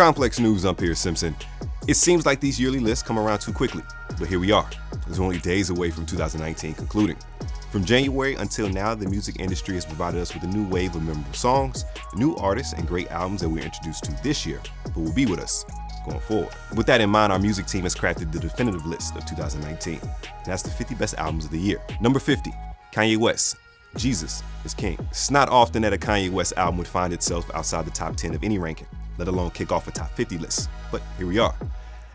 complex news, I'm Pierce Simpson. It seems like these yearly lists come around too quickly, but here we are. It's only days away from 2019 concluding. From January until now, the music industry has provided us with a new wave of memorable songs, new artists, and great albums that we're introduced to this year, but will be with us going forward. With that in mind, our music team has crafted the definitive list of 2019. And that's the 50 best albums of the year. Number 50, Kanye West, Jesus is King. It's not often that a Kanye West album would find itself outside the top 10 of any ranking, let alone kick off a top 50 list. But here we are.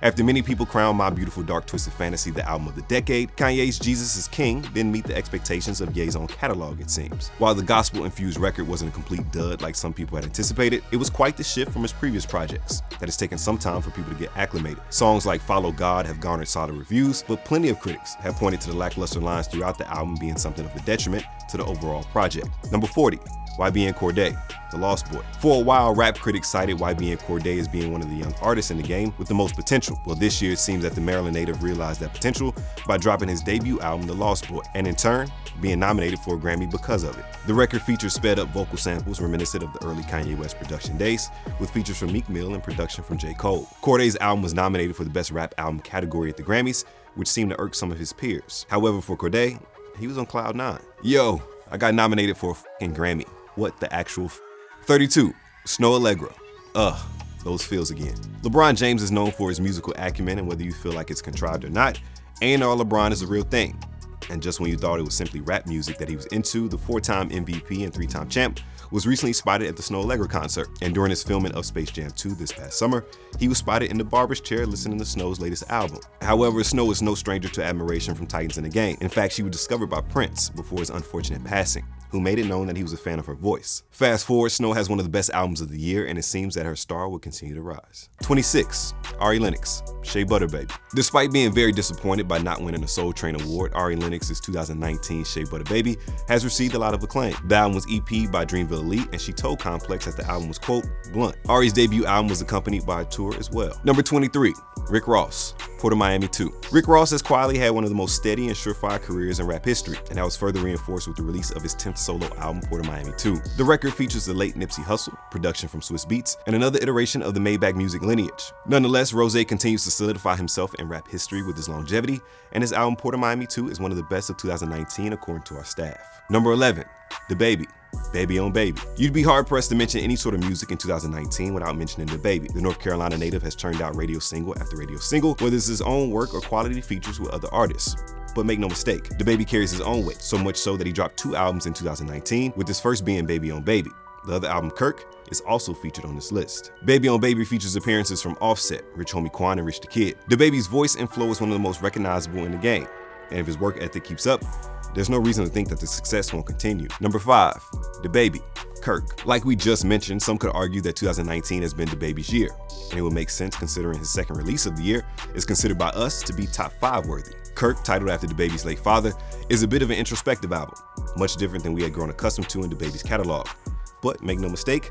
After many people crown My Beautiful Dark Twisted Fantasy the album of the decade, Kanye's Jesus is King didn't meet the expectations of Ye's own catalog, it seems. While the gospel-infused record wasn't a complete dud like some people had anticipated, it was quite the shift from his previous projects that has taken some time for people to get acclimated. Songs like Follow God have garnered solid reviews, but plenty of critics have pointed to the lackluster lines throughout the album being something of a detriment to the overall project. Number 40, YBN Cordae, The Lost Boy. For a while, rap critics cited YBN Cordae as being one of the young artists in the game with the most potential. Well, this year it seems that the Maryland native realized that potential by dropping his debut album, The Lost Boy, and in turn, being nominated for a Grammy because of it. The record features sped-up vocal samples reminiscent of the early Kanye West production days, with features from Meek Mill and production from J.Cole. Cordae's album was nominated for the Best Rap Album category at the Grammys, which seemed to irk some of his peers. However, for Cordae, he was on cloud 9. Yo, I got nominated for a fucking Grammy. What the actual 32, Snow Allegra. Those feels again. LeBron James is known for his musical acumen, and whether you feel like it's contrived or not, A&R LeBron is a real thing. And just when you thought it was simply rap music that he was into, the 4-time MVP and 3-time champ was recently spotted at the Snow Allegra concert. And during his filming of Space Jam 2 this past summer, he was spotted in the barber's chair listening to Snow's latest album. However, Snow is no stranger to admiration from Titans in the Game. In fact, she was discovered by Prince before his unfortunate passing, who made it known that he was a fan of her voice. Fast forward, Snow has one of the best albums of the year, and it seems that her star will continue to rise. 26, Ari Lennox, Shea Butter Baby. Despite being very disappointed by not winning a Soul Train award, Ari Lennox's 2019 Shea Butter Baby has received a lot of acclaim. The album was EP'd by Dreamville Elite, and she told Complex that the album was, quote, blunt. Ari's debut album was accompanied by a tour as well. Number 23, Rick Ross, Port of Miami 2. Rick Ross has quietly had one of the most steady and surefire careers in rap history, and that was further reinforced with the release of his 10th solo album, Port of Miami 2. The record features the late Nipsey Hussle, production from Swiss Beats, and another iteration of the Maybach music lineage. Nonetheless, Rose continues to solidify himself in rap history with his longevity, and his album Port of Miami 2 is one of the best of 2019 according to our staff. Number 11, DaBaby, Baby on Baby. You'd be hard-pressed to mention any sort of music in 2019 without mentioning DaBaby. The North Carolina native has churned out radio single after radio single, whether it's his own work or quality features with other artists. But make no mistake, DaBaby carries his own weight, so much so that he dropped 2 albums in 2019, with his first being Baby on Baby. The other album, Kirk, is also featured on this list. Baby on Baby features appearances from Offset, Rich Homie Quan, and Rich the Kid. DaBaby's voice and flow is one of the most recognizable in the game, and if his work ethic keeps up, there's no reason to think that the success won't continue. Number 5, DaBaby, Kirk. Like we just mentioned, some could argue that 2019 has been DaBaby's year, and it would make sense considering his second release of the year is considered by us to be top 5 worthy. Kirk, titled after DaBaby's late father, is a bit of an introspective album, much different than we had grown accustomed to in DaBaby's catalog. But make no mistake,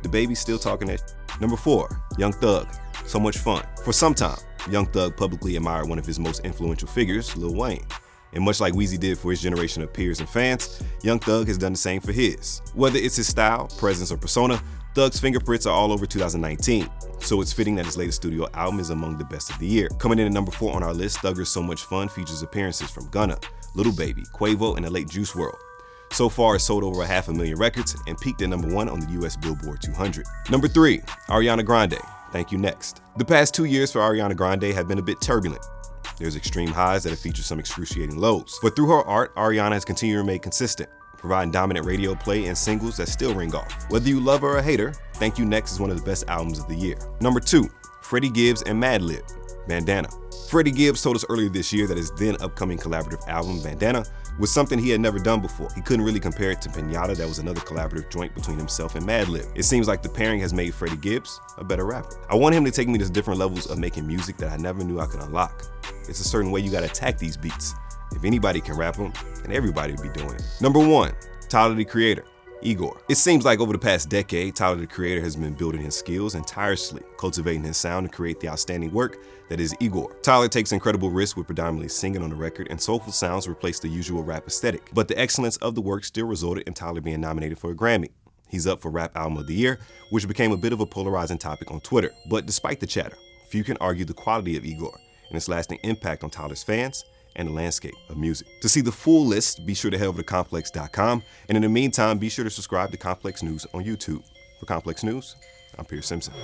DaBaby's still talking that. Number 4, Young Thug, So Much Fun. For some time, Young Thug publicly admired one of his most influential figures, Lil Wayne. And much like Weezy did for his generation of peers and fans, Young Thug has done the same for his. Whether it's his style, presence, or persona, Thug's fingerprints are all over 2019, so it's fitting that his latest studio album is among the best of the year. Coming in at number 4 on our list, Thugger's So Much Fun features appearances from Gunna, Lil Baby, Quavo, and the late Juice WRLD. So far, it's sold over 500,000 records and peaked at number 1 on the US Billboard 200. Number 3, Ariana Grande, Thank You Next. The past 2 years for Ariana Grande have been a bit turbulent. There's extreme highs that have featured some excruciating lows. But through her art, Ariana has continued to remain consistent, providing dominant radio play and singles that still ring off. Whether you love her or hate her, Thank You Next is one of the best albums of the year. Number 2, Freddie Gibbs and Madlib, Bandana. Freddie Gibbs told us earlier this year that his then upcoming collaborative album, Bandana, was something he had never done before. He couldn't really compare it to Pinata, that was another collaborative joint between himself and Madlib. It seems like the pairing has made Freddie Gibbs a better rapper. I want him to take me to different levels of making music that I never knew I could unlock. It's a certain way you gotta attack these beats. If anybody can rap them, then everybody would be doing it. Number 1, Tyler the Creator, Igor. It seems like over the past decade, Tyler the Creator has been building his skills and tirelessly cultivating his sound to create the outstanding work that is Igor. Tyler takes incredible risks with predominantly singing on the record, and soulful sounds replace the usual rap aesthetic. But the excellence of the work still resulted in Tyler being nominated for a Grammy. He's up for Rap Album of the Year, which became a bit of a polarizing topic on Twitter. But despite the chatter, few can argue the quality of Igor and its lasting impact on Tyler's fans and the landscape of music. To see the full list, be sure to head over to complex.com. And in the meantime, be sure to subscribe to Complex News on YouTube. For Complex News, I'm Pierce Simpson.